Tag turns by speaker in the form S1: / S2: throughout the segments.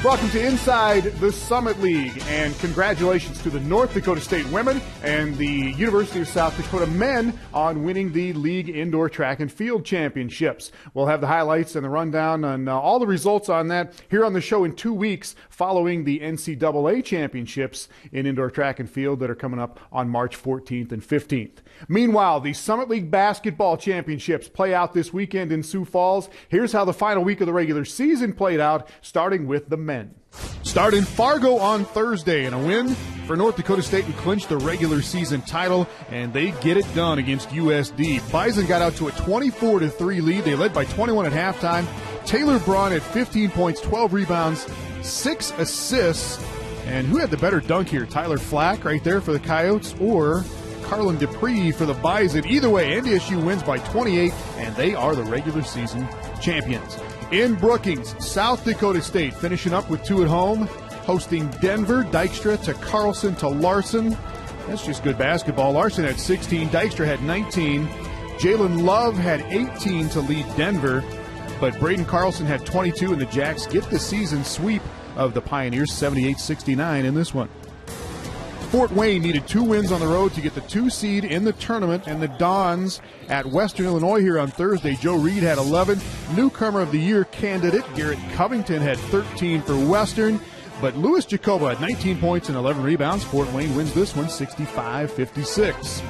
S1: Welcome to Inside the Summit League, and congratulations to the North Dakota State women and the University of South Dakota men on winning the league indoor track and field championships. We'll have the highlights and the rundown on all the results on that here on the show in 2 weeks following the NCAA championships in indoor track and field that are coming up on March 14th and 15th. Meanwhile, the Summit League basketball championships play out this weekend in Sioux Falls. Here's how the final week of the regular season played out, starting with the men. Start in Fargo on Thursday, and a win for North Dakota State to clinch the regular season title, and they get it done against USD. Bison got out to a 24-3 lead. They led by 21 at halftime. Taylor Braun had 15 points, 12 rebounds, 6 assists. And who had the better dunk here? Tyler Flack right there for the Coyotes, or Carlin Dupree for the Bison? Either way, NDSU wins by 28, and they are the regular season champions. In Brookings, South Dakota State finishing up with 2 at home, hosting Denver. Dykstra to Carlson to Larson. That's just good basketball. Larson had 16, Dykstra had 19. Jalen Love had 18 to lead Denver, but Braden Carlson had 22, and the Jacks get the season sweep of the Pioneers, 78-69 in this one. Fort Wayne needed 2 wins on the road to get the 2 seed in the tournament, and the Dons at Western Illinois here on Thursday. Joe Reed had 11. Newcomer of the Year candidate Garrett Covington had 13 for Western, but Louis Jacoba had 19 points and 11 rebounds. Fort Wayne wins this one 65-56.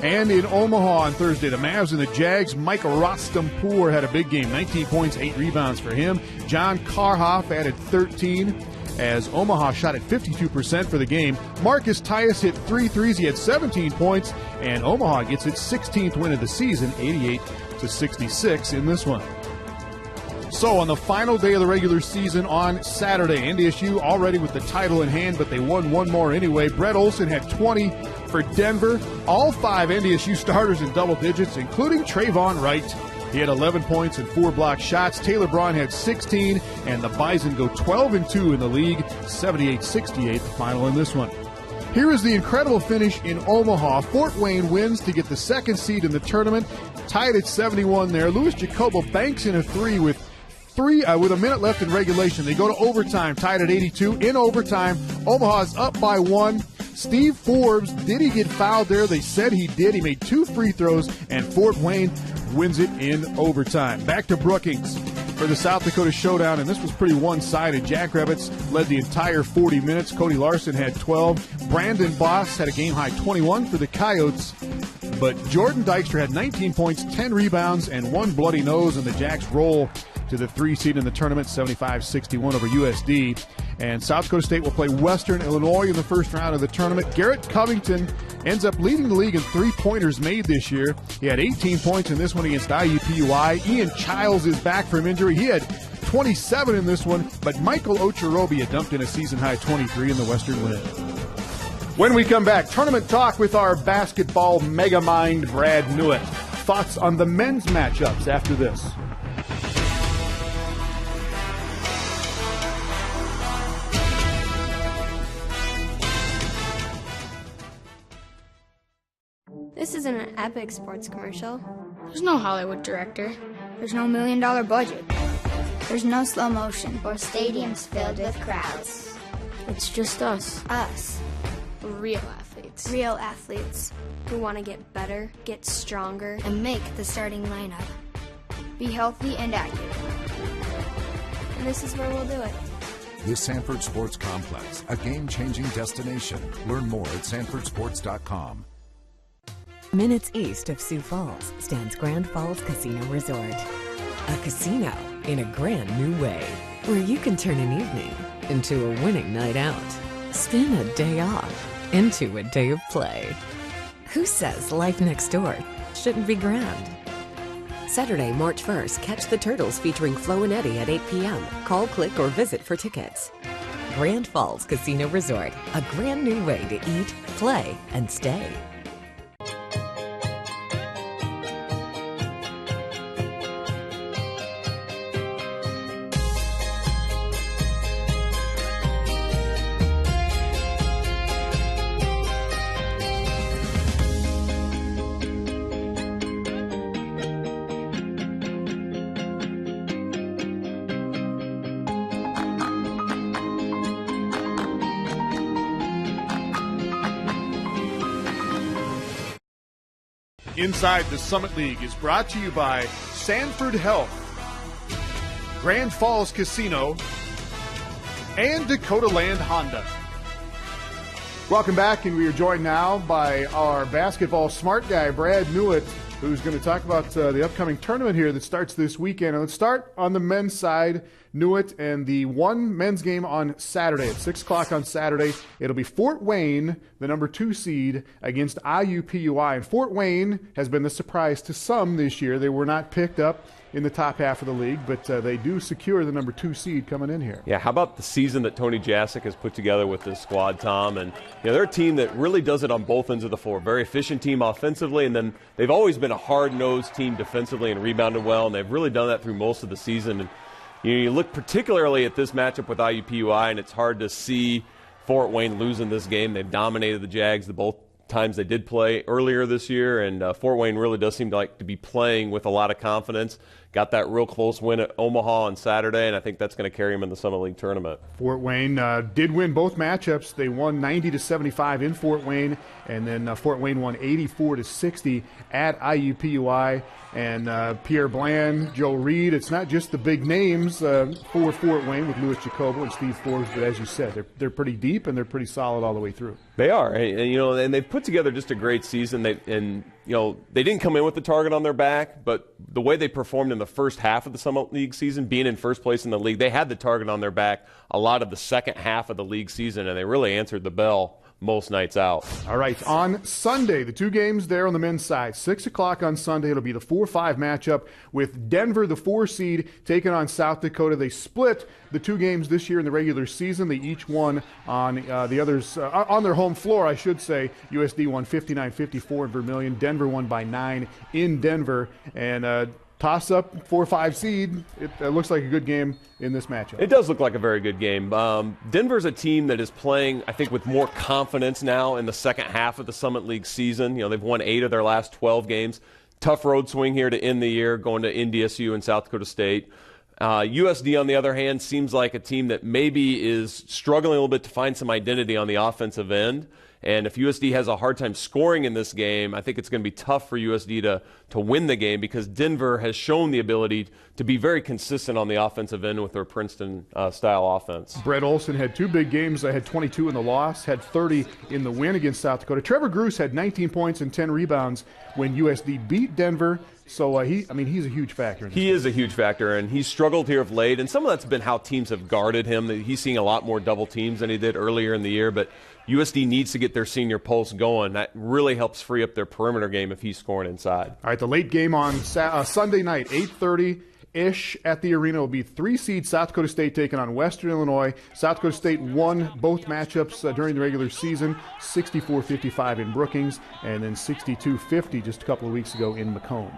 S1: And in Omaha on Thursday, the Mavs and the Jags, Micah Rostampour had a big game, 19 points, 8 rebounds for him. John Karhoff added 13. As Omaha shot at 52% for the game. Marcus Tyus hit 3 threes. He had 17 points, and Omaha gets its 16th win of the season, 88-66 in this one. So on the final day of the regular season on Saturday, NDSU already with the title in hand, but they won one more anyway. Brett Olson had 20 for Denver. All 5 NDSU starters in double digits, including Trayvon Wright. He had 11 points and 4 block shots. Taylor Braun had 16, and the Bison go 12-2 in the league, 78-68 the final in this one. Here is the incredible finish in Omaha. Fort Wayne wins to get the 2nd seed in the tournament, tied at 71 there. Louis Jacoba banks in a 3 with a minute left in regulation. They go to overtime, tied at 82. In overtime, Omaha's up by 1. Steve Forbes, did he get fouled there? They said he did. He made 2 free throws, and Fort Wayne wins it in overtime. Back to Brookings for the South Dakota Showdown, and this was pretty one-sided. Jackrabbits led the entire 40 minutes. Cody Larson had 12. Brandon Boss had a game-high 21 for the Coyotes, but Jordan Dykstra had 19 points, 10 rebounds, and 1 bloody nose, and the Jacks roll to the 3 seed in the tournament, 75-61 over USD. And South Dakota State will play Western Illinois in the first round of the tournament. Garrett Covington ends up leading the league in 3-pointers made this year. He had 18 points in this one against IUPUI. Ian Childs is back from injury. He had 27 in this one, but Michael Ocherobia dumped in a season-high 23 in the Western win. When we come back, tournament talk with our basketball megamind, Brad Newitt. Thoughts on the men's matchups after this.
S2: This isn't an Epic Sports commercial.
S3: There's no Hollywood director.
S4: There's no $1 million budget. There's no slow motion.
S5: Or stadiums filled with crowds.
S3: It's just us.
S4: Us.
S3: Real athletes.
S4: Real athletes.
S2: Who want to get better, get stronger,
S4: and make the starting lineup. Be healthy and active.
S2: And this is where we'll do it.
S6: The Sanford Sports Complex, a game-changing destination. Learn more at sanfordsports.com.
S7: Minutes east of Sioux Falls stands Grand Falls Casino Resort. A casino in a brand new way, where you can turn an evening into a winning night out. Spin a day off into a day of play. Who says life next door shouldn't be grand? Saturday, March 1st, catch the Turtles featuring Flo and Eddie at 8 p.m. Call, click, or visit for tickets. Grand Falls Casino Resort, a brand new way to eat, play, and stay.
S1: Inside the Summit League is brought to you by Sanford Health, Grand Falls Casino, and Dakota Land Honda. Welcome back, and we are joined now by our basketball smart guy, Brad Newitt, who's going to talk about the upcoming tournament here that starts this weekend. And let's start on the men's side. Newitt and the one men's game on Saturday at 6 o'clock on Saturday. It'll be Fort Wayne, the number 2 seed, against IUPUI. And Fort Wayne has been the surprise to some this year. They were not picked up in the top half of the league, but they do secure the number 2 seed coming in here.
S8: Yeah, how about the season that Tony Jasic has put together with this squad, Tom? And they're a team that really does it on both ends of the floor. Very efficient team offensively, and then they've always been a hard-nosed team defensively and rebounded well, and they've really done that through most of the season. And you look particularly at this matchup with IUPUI, and it's hard to see Fort Wayne losing this game. They've dominated the Jags the both times they did play earlier this year, and Fort Wayne really does seem to like to be playing with a lot of confidence. Got that real close win at Omaha on Saturday, and I think that's going to carry them in the Summit League tournament.
S1: Fort Wayne did win both matchups. They won 90-75 in Fort Wayne, and then Fort Wayne won 84-60 at IUPUI. And Pierre Bland, Joe Reed, it's not just the big names for Fort Wayne with Louis Jacobo and Steve Forbes, but as you said, they're pretty deep and they're pretty solid all the way through.
S8: They are, and they've put together just a great season. They didn't come in with the target on their back, but the way they performed in the first half of the Summit League season, being in first place in the league, they had the target on their back a lot of the second half of the league season, and they really answered the bell most nights out.
S1: All right, on Sunday, the 2 games there on the men's side. 6 o'clock on Sunday, it'll be the 4-5 matchup with Denver, the 4 seed, taking on South Dakota. They split the 2 games this year in the regular season. They each won on the others on their home floor, I should say. USD won 59-54 in Vermillion. Denver won by 9 in Denver. And toss-up, 4-5 seed. It looks like a good game in this matchup.
S8: It does look like a very good game. Denver's a team that is playing, I think, with more confidence now in the second half of the Summit League season. They've won 8 of their last 12 games. Tough road swing here to end the year, going to NDSU and South Dakota State. USD, on the other hand, seems like a team that maybe is struggling a little bit to find some identity on the offensive end. And if USD has a hard time scoring in this game, I think it's going to be tough for USD to win the game, because Denver has shown the ability to be very consistent on the offensive end with their Princeton-style offense.
S1: Brett Olson had 2 big games. Had 22 in the loss, had 30 in the win against South Dakota. Trevor Gruce had 19 points and 10 rebounds when USD beat Denver. So, he's a huge factor.
S8: He is a huge factor, and he's struggled here of late, and some of that's been how teams have guarded him. He's seeing a lot more double teams than he did earlier in the year, but USD needs to get their senior pulse going. That really helps free up their perimeter game if he's scoring inside. All
S1: right, the late game on Sunday night, 8:30-ish at the arena, will be 3 seed South Dakota State taking on Western Illinois. South Dakota State won both matchups during the regular season, 64-55 in Brookings, and then 62-50 just a couple of weeks ago in Macomb.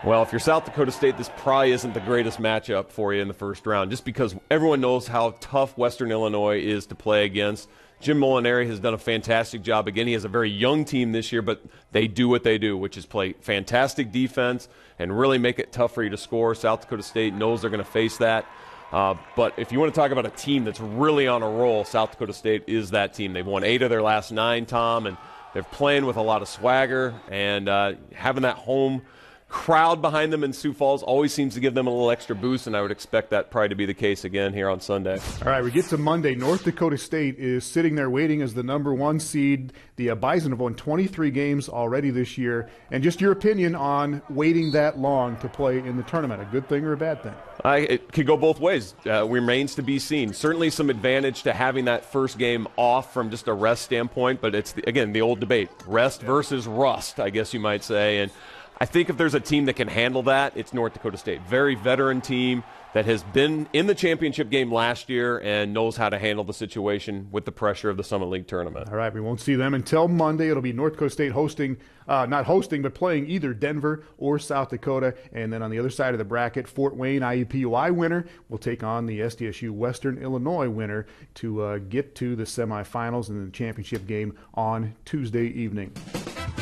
S8: Well, if you're South Dakota State, this probably isn't the greatest matchup for you in the first round, just because everyone knows how tough Western Illinois is to play against. Jim Molinari has done a fantastic job. Again, he has a very young team this year, but they do what they do, which is play fantastic defense and really make it tough for you to score. South Dakota State knows they're going to face that. But if you want to talk about a team that's really on a roll, South Dakota State is that team. They've won 8 of their last 9, Tom, and they're playing with a lot of swagger, and having that home crowd behind them in Sioux Falls always seems to give them a little extra boost, and I would expect that probably to be the case again here on Sunday.
S1: All right, we get to Monday. North Dakota State is sitting there waiting as the number 1 seed. The Bison have won 23 games already this year. And just your opinion on waiting that long to play in the tournament, a good thing or a bad thing?
S8: It could go both ways. Remains to be seen. Certainly some advantage to having that first game off from just a rest standpoint, but it's, again, the old debate, rest versus rust, I guess you might say. And I think if there's a team that can handle that, it's North Dakota State. Very veteran team that has been in the championship game last year and knows how to handle the situation with the pressure of the Summit League tournament.
S1: All right, we won't see them until Monday. It'll be North Dakota State hosting, not hosting, but playing either Denver or South Dakota. And then on the other side of the bracket, Fort Wayne IUPUI winner will take on the SDSU Western Illinois winner to get to the semifinals and the championship game on Tuesday evening.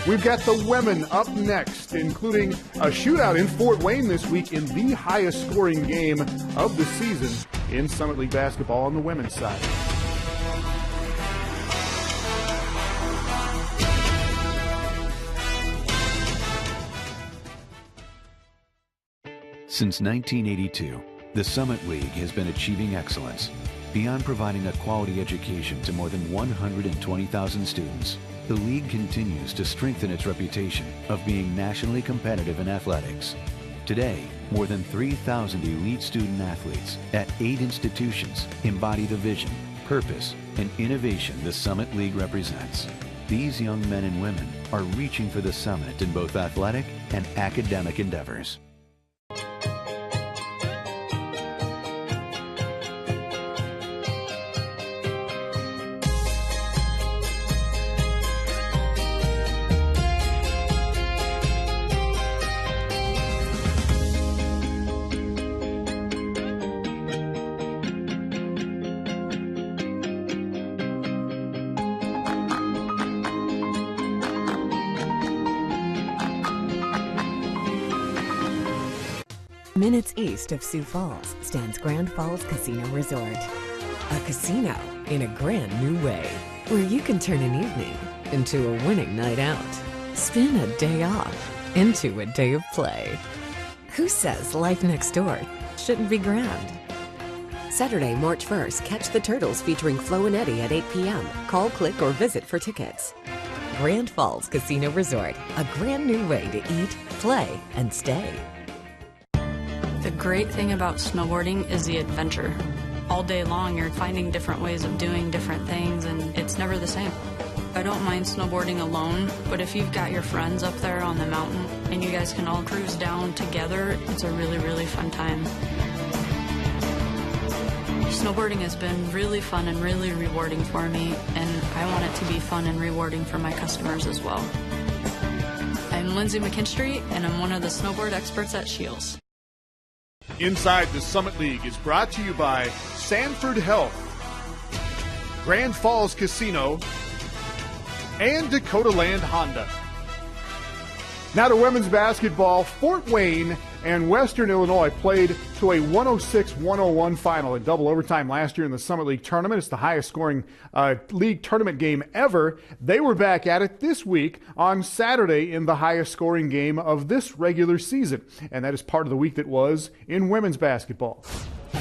S1: We've got the women up next, including a shootout in Fort Wayne this week in the highest scoring game of the season in Summit League basketball on the women's side.
S9: Since 1982, the Summit League has been achieving excellence. Beyond providing a quality education to more than 120,000 students, the league continues to strengthen its reputation of being nationally competitive in athletics. Today, more than 3,000 elite student athletes at 8 institutions embody the vision, purpose, and innovation the Summit League represents. These young men and women are reaching for the summit in both athletic and academic endeavors.
S7: Minutes east of Sioux Falls stands Grand Falls Casino Resort. A casino in a grand new way, where you can turn an evening into a winning night out. Spin a day off into a day of play. Who says life next door shouldn't be grand? Saturday, March 1st, catch the Turtles featuring Flo and Eddie at 8 p.m. Call, click, or visit for tickets. Grand Falls Casino Resort, a grand new way to eat, play, and stay.
S10: The great thing about snowboarding is the adventure. All day long, you're finding different ways of doing different things, and it's never the same. I don't mind snowboarding alone, but if you've got your friends up there on the mountain and you guys can all cruise down together, it's a really, really fun time. Snowboarding has been really fun and really rewarding for me, and I want it to be fun and rewarding for my customers as well. I'm Lindsay McKinstry, and I'm one of the snowboard experts at Shields.
S1: Inside the Summit League is brought to you by Sanford Health, Grand Falls Casino, and Dakota Land Honda. Now to women's basketball. Fort Wayne and Western Illinois played to a 106-101 final in double overtime last year in the Summit League tournament. It's the highest scoring league tournament game ever. They were back at it this week on Saturday in the highest scoring game of this regular season. And that is part of the week that was in women's basketball.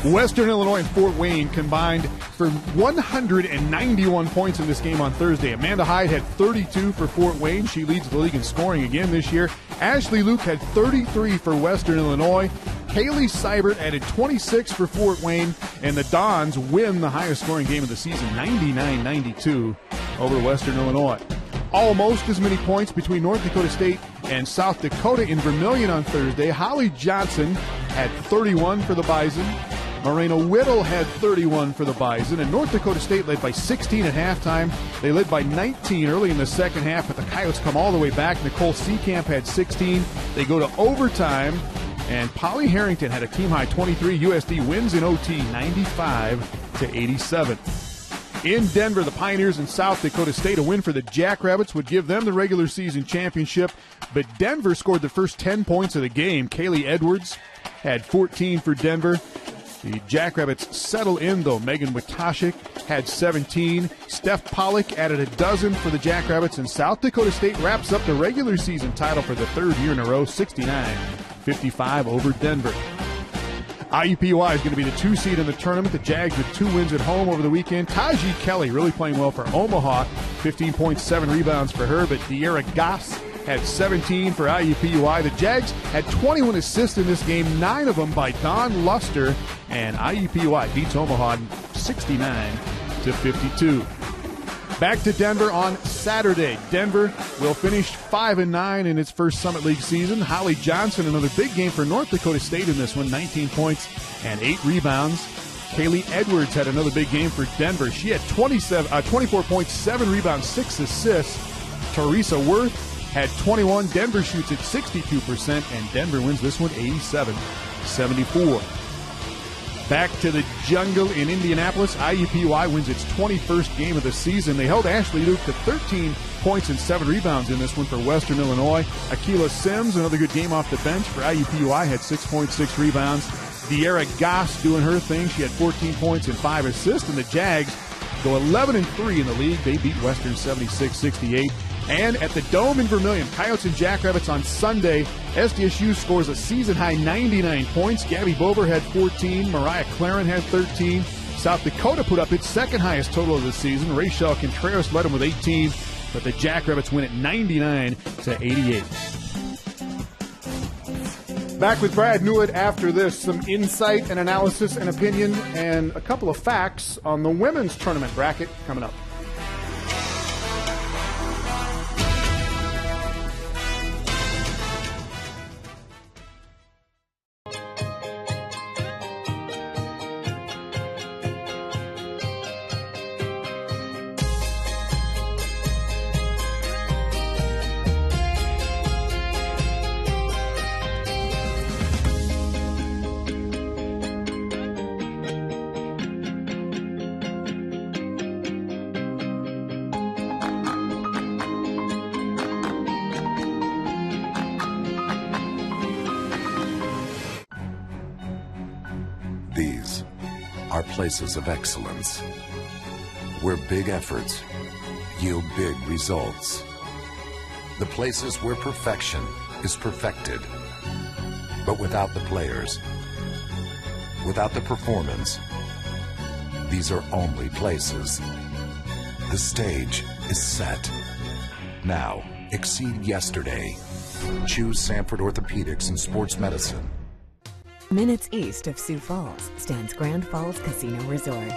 S1: Western Illinois and Fort Wayne combined for 191 points in this game on Thursday. Amanda Hyde had 32 for Fort Wayne. She leads the league in scoring again this year. Ashley Luke had 33 for Western Illinois. Kaylee Seibert added 26 for Fort Wayne. And the Dons win the highest scoring game of the season, 99-92 over Western Illinois. Almost as many points between North Dakota State and South Dakota in Vermilion on Thursday. Holly Johnson had 31 for the Bison. Morena Whittle had 31 for the Bison, and North Dakota State led by 16 at halftime. They led by 19 early in the second half, but the Coyotes come all the way back. Nicole Seekamp had 16. They go to overtime, and Polly Harrington had a team-high 23. USD wins in OT 95-87. In Denver, the Pioneers and South Dakota State, a win for the Jackrabbits would give them the regular season championship, but Denver scored the first 10 points of the game. Kaylee Edwards had 14 for Denver. The Jackrabbits settle in, though. Megan Witashik had 17. Steph Pollock added a dozen for the Jackrabbits, and South Dakota State wraps up the regular season title for the third year in a row, 69-55 over Denver. IUPUI is going to be the 2 seed in the tournament. The Jags with 2 wins at home over the weekend. Taji Kelly really playing well for Omaha, 15.7 rebounds for her, but De'Ara Goss had 17 for IUPUI. The Jags had 21 assists in this game, 9 of them by Dawn Luster, and IUPUI beats Omaha 69-52. Back to Denver on Saturday. Denver will finish 5-9 in its first Summit League season. Holly Johnson, another big game for North Dakota State in this one, 19 points and 8 rebounds. Kaylee Edwards had another big game for Denver. She had 24 points, 7 rebounds, 6 assists. Teresa Worth had 21. Denver shoots at 62%, and Denver wins this one 87-74. Back to the jungle in Indianapolis. IUPUI wins its 21st game of the season. They held Ashley Luke to 13 points and 7 rebounds in this one for Western Illinois. Akila Sims, another good game off the bench for IUPUI, had 6.6 rebounds. De'Ara Goss doing her thing. She had 14 points and 5 assists, and the Jags go 11-3 in the league. They beat Western 76-68. And at the Dome in Vermilion, Coyotes and Jackrabbits on Sunday. SDSU scores a season-high 99 points. Gabby Bober had 14. Mariah Claren had 13. South Dakota put up its second highest total of the season. Rachel Contreras led them with 18, but the Jackrabbits win at 99-88. Back with Brad Newitt after this. Some insight and analysis and opinion and a couple of facts on the women's tournament bracket coming up.
S6: These are places of excellence, where big efforts yield big results. The places where perfection is perfected. But without the players, without the performance, these are only places. The stage is set. Now, exceed yesterday. Choose Sanford Orthopedics and Sports Medicine.
S7: Minutes east of Sioux Falls stands Grand Falls Casino Resort.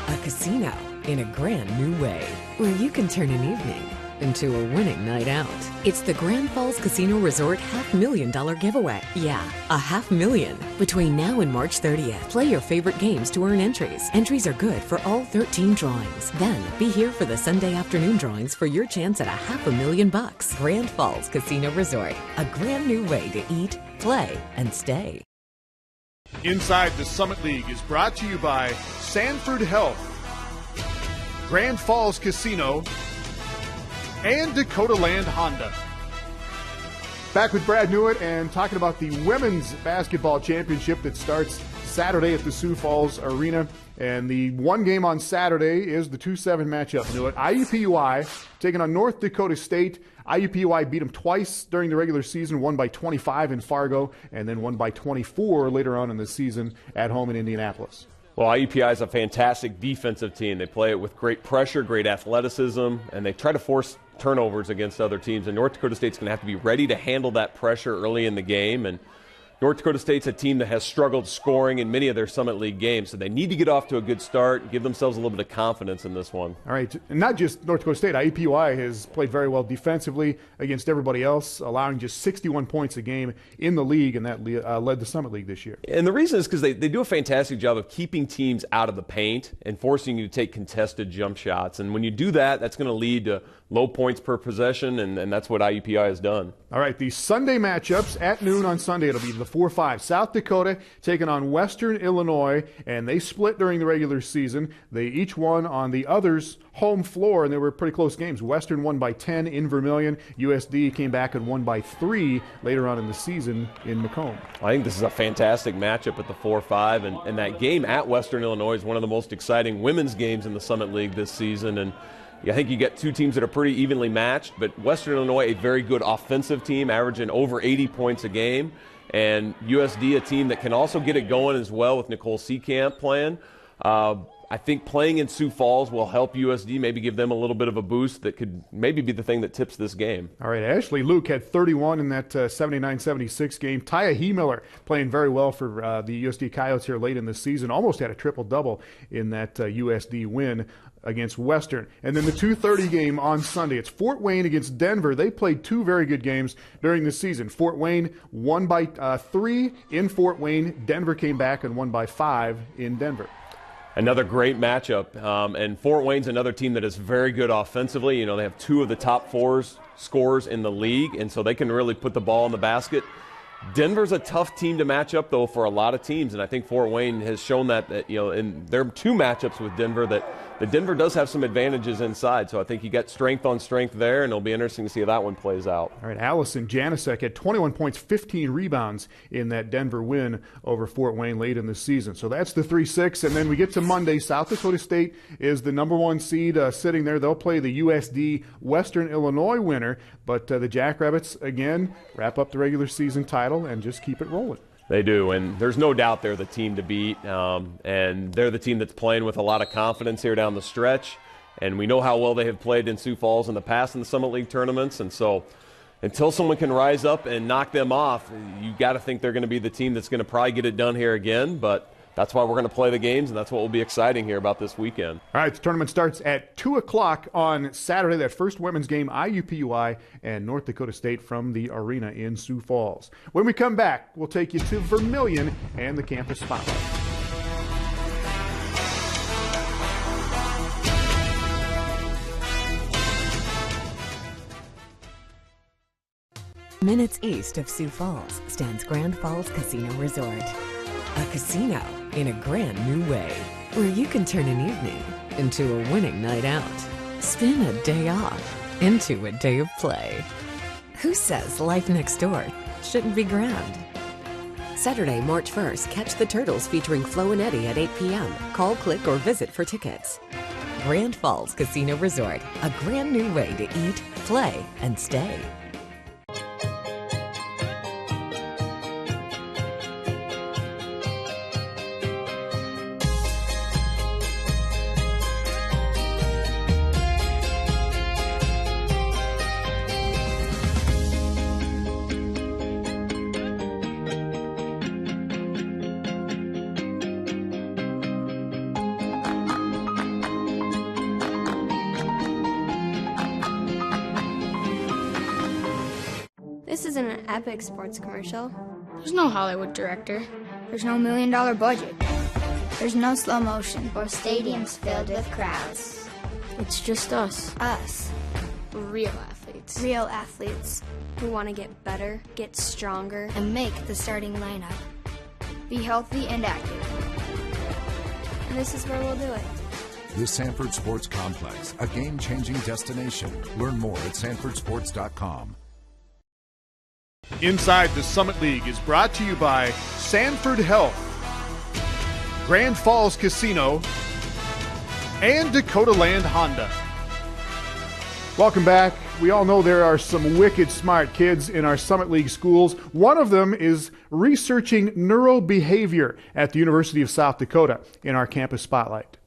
S7: A casino in a grand new way, where you can turn an evening into a winning night out. It's the Grand Falls Casino Resort $500,000 giveaway. Yeah, $500,000. Between now and March 30th, play your favorite games to earn entries. Entries are good for all 13 drawings. Then, be here for the Sunday afternoon drawings for your chance at $500,000. Grand Falls Casino Resort, a grand new way to eat, play, and stay.
S1: Inside the Summit League is brought to you by Sanford Health, Grand Falls Casino, and Dakota Land Honda. Back with Brad Newitt and talking about the women's basketball championship that starts Saturday at the Sioux Falls Arena. And the one game on Saturday is the 2-7 matchup, Newitt. IUPUI taking on North Dakota State. IUPUI beat them twice during the regular season, won by 25 in Fargo, and then won by 24 later on in the season at home in Indianapolis.
S8: Well, IUPUI is a fantastic defensive team. They play it with great pressure, great athleticism, and they try to force turnovers against other teams. And North Dakota State's going to have to be ready to handle that pressure early in the game. And North Dakota State's a team that has struggled scoring in many of their Summit League games, so they need to get off to a good start, give themselves a little bit of confidence in this one.
S1: All right, and not just North Dakota State. IUPUI has played very well defensively against everybody else, allowing just 61 points a game in the league, and that led the Summit League this year.
S8: And the reason is because they do a fantastic job of keeping teams out of the paint and forcing you to take contested jump shots. And when you do that, that's going to lead to low points per possession, and that's what IUPUI has done.
S1: All right, the Sunday matchups at noon on Sunday. It'll be the 4-5. South Dakota taking on Western Illinois, and they split during the regular season. They each won on the other's home floor, and they were pretty close games. Western won by 10 in Vermilion. USD came back and won by 3 later on in the season in Macomb.
S8: I think this is a fantastic matchup at the 4-5, and that game at Western Illinois is one of the most exciting women's games in the Summit League this season. And I think you get two teams that are pretty evenly matched, but Western Illinois, a very good offensive team, averaging over 80 points a game, and USD, a team that can also get it going as well with Nicole Seekamp playing. I think playing in Sioux Falls will help USD, maybe give them a little bit of a boost that could maybe be the thing that tips this game.
S1: All right, Ashley Luke had 31 in that 79-76 game. Taya Heemiller playing very well for the USD Coyotes here late in the season. Almost had a triple-double in that USD win against Western. And then the 2:30 game on Sunday, it's Fort Wayne against Denver. They played two very good games during the season. Fort Wayne won by 3 in Fort Wayne. Denver came back and won by 5 in Denver.
S8: Another great matchup, and Fort Wayne's another team that is very good offensively. You know, they have 2 of the top 4 scorers in the league, and so they can really put the ball in the basket. Denver's a tough team to match up, though, for a lot of teams, and I think Fort Wayne has shown that in their two matchups with Denver, that Denver does have some advantages inside. So I think you get strength on strength there, and it'll be interesting to see how that one plays out.
S1: All right, Allison Janicek had 21 points, 15 rebounds in that Denver win over Fort Wayne late in the season. So that's the 3-6, and then we get to Monday. South Dakota State is the number one seed sitting there. They'll play the USD Western Illinois winner, but the Jackrabbits, again, wrap up the regular season title and just keep it rolling.
S8: They do, and there's no doubt they're the team to beat, and they're the team that's playing with a lot of confidence here down the stretch, and we know how well they have played in Sioux Falls in the past in the Summit League tournaments, and so until someone can rise up and knock them off, you got to think they're going to be the team that's going to probably get it done here again, but that's why we're going to play the games, and that's what will be exciting here about this weekend.
S1: All right, the tournament starts at 2 o'clock on Saturday, that first women's game, IUPUI and North Dakota State from the arena in Sioux Falls. When we come back, we'll take you to Vermilion and the campus spotlight.
S7: Minutes east of Sioux Falls stands Grand Falls Casino Resort. A casino in a grand new way, where you can turn an evening into a winning night out. Spin a day off into a day of play. Who says life next door shouldn't be grand? Saturday, March 1st, catch the Turtles featuring Flo and Eddie at 8 p.m. Call, click, or visit for tickets. Grand Falls Casino Resort, a grand new way to eat, play, and stay.
S2: This isn't an epic sports commercial.
S3: There's no Hollywood director.
S4: There's no $1 million budget. There's no slow motion.
S5: Or stadiums filled with crowds.
S3: It's just us.
S4: Us.
S3: Real athletes.
S4: Real athletes.
S2: Who want to get better, get stronger,
S4: And make the starting lineup. Be healthy and active.
S2: and this is where we'll do it.
S6: The Sanford Sports Complex, a game-changing destination. Learn more at sanfordsports.com.
S1: Inside the Summit League is brought to you by Sanford Health, Grand Falls Casino, and Dakota Land Honda. Welcome back. We all know there are some wicked smart kids in our Summit League schools. One of them is researching neurobehavior at the University of South Dakota in our campus spotlight.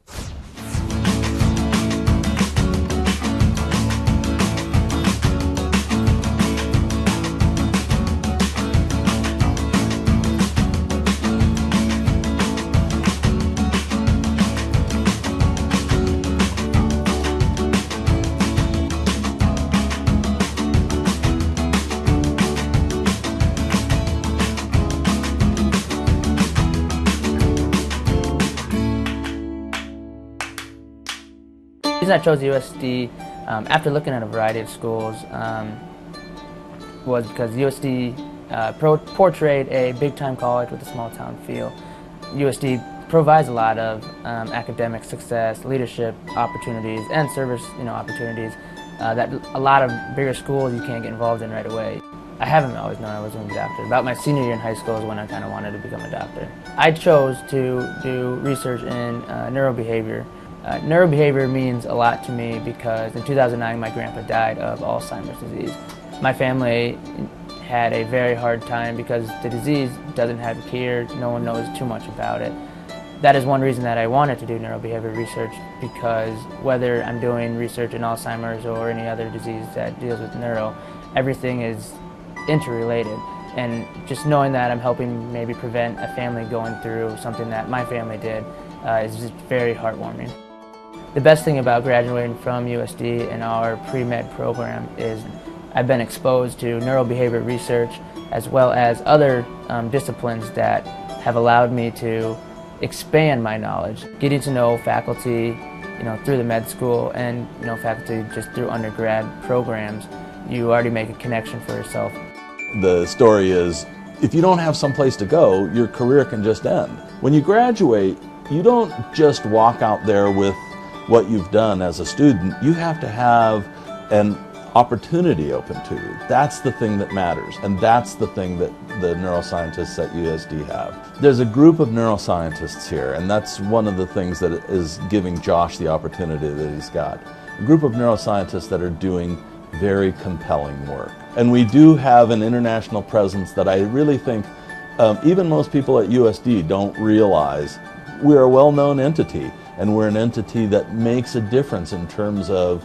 S11: The reason I chose USD after looking at a variety of schools was because USD portrayed a big-time college with a small-town feel. USD provides a lot of academic success, leadership opportunities, and service opportunities that a lot of bigger schools you can't get involved in right away. I haven't always known I was going to be a doctor. About my senior year in high school is when I kind of wanted to become a doctor. I chose to do research in neurobehavior. Neurobehavior means a lot to me because in 2009 my grandpa died of Alzheimer's disease. My family had a very hard time because the disease doesn't have a cure, no one knows too much about it. That is one reason that I wanted to do neurobehavior research, because whether I'm doing research in Alzheimer's or any other disease that deals with neuro, everything is interrelated. And just knowing that I'm helping maybe prevent a family going through something that my family did is just very heartwarming. The best thing about graduating from USD and our pre-med program is I've been exposed to neurobehavior research as well as other disciplines that have allowed me to expand my knowledge. Getting to know faculty, through the med school and faculty just through undergrad programs, you already make a connection for yourself.
S8: The story is
S12: if you don't have someplace to go, your career can just end. When you graduate, you don't just walk out there with what you've done as a student. You have to have an opportunity open to you. That's the thing that matters, and that's the thing that the neuroscientists at USD have. There's a group of neuroscientists here, and that's one of the things that is giving Josh the opportunity that he's got. A group of neuroscientists that are doing very compelling work. And we do have an international presence that I really think even most people at USD don't realize. We're a well-known entity, and we're an entity that makes a difference in terms of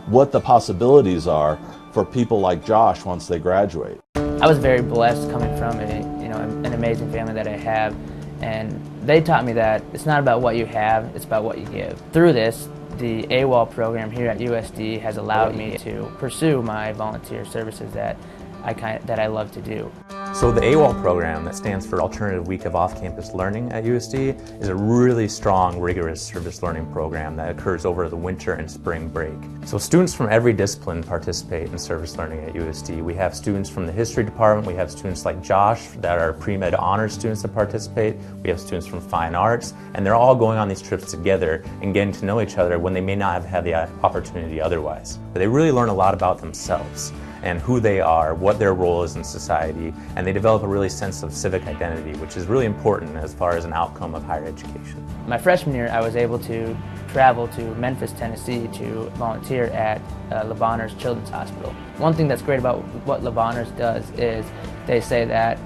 S12: what the possibilities are for people like Josh once they graduate.
S11: I was very blessed coming from an amazing family that I have, and they taught me that it's not about what you have, it's about what you give. Through this, the AWOL program here at USD has allowed me to pursue my volunteer services that I love to do.
S13: So the AWOL program, that stands for Alternative Week of Off-Campus Learning at USD, is a really strong, rigorous service learning program that occurs over the winter and spring break. So students from every discipline participate in service learning at USD. We have students from the history department, we have students like Josh that are pre-med honors students that participate, we have students from fine arts, and they're all going on these trips together and getting to know each other when they may not have had the opportunity otherwise. But they really learn a lot about themselves and who they are, what their role is in society, and they develop a really sense of civic identity, which is really important as far as an outcome of higher education.
S11: My freshman year, I was able to travel to Memphis, Tennessee to volunteer at Le Bonheur Children's Hospital. One thing that's great about what Le Bonheur does is they say that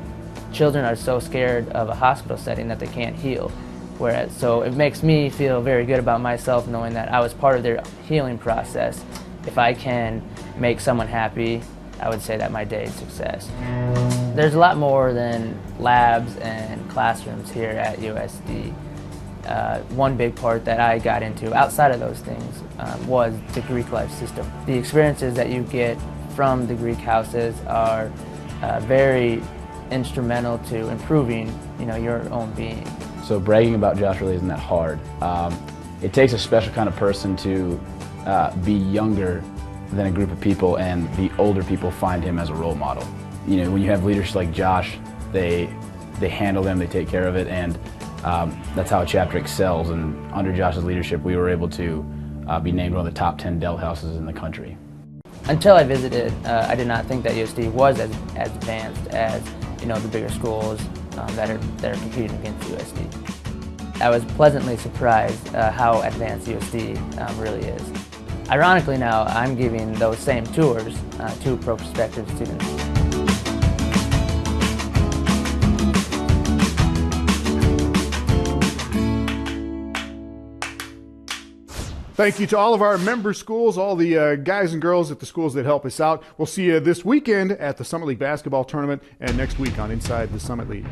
S11: children are so scared of a hospital setting that they can't heal. So it makes me feel very good about myself knowing that I was part of their healing process. If I can make someone happy, I would say that my day is success. There's a lot more than labs and classrooms here at USD. One big part that I got into outside of those things was the Greek life system. The experiences that you get from the Greek houses are very instrumental to improving, your own being.
S14: So bragging about Josh really isn't that hard. It takes a special kind of person to be younger than a group of people, and the older people find him as a role model. When you have leaders like Josh, they handle them, they take care of it, and that's how a chapter excels. And under Josh's leadership, we were able to be named one of the top 10 Dell houses in the country.
S11: Until I visited, I did not think that USD was as advanced as the bigger schools that are competing against USD. I was pleasantly surprised how advanced USD really is. Ironically now, I'm giving those same tours to prospective students.
S1: Thank you to all of our member schools, all the guys and girls at the schools that help us out. We'll see you this weekend at the Summit League basketball tournament and next week on Inside the Summit League.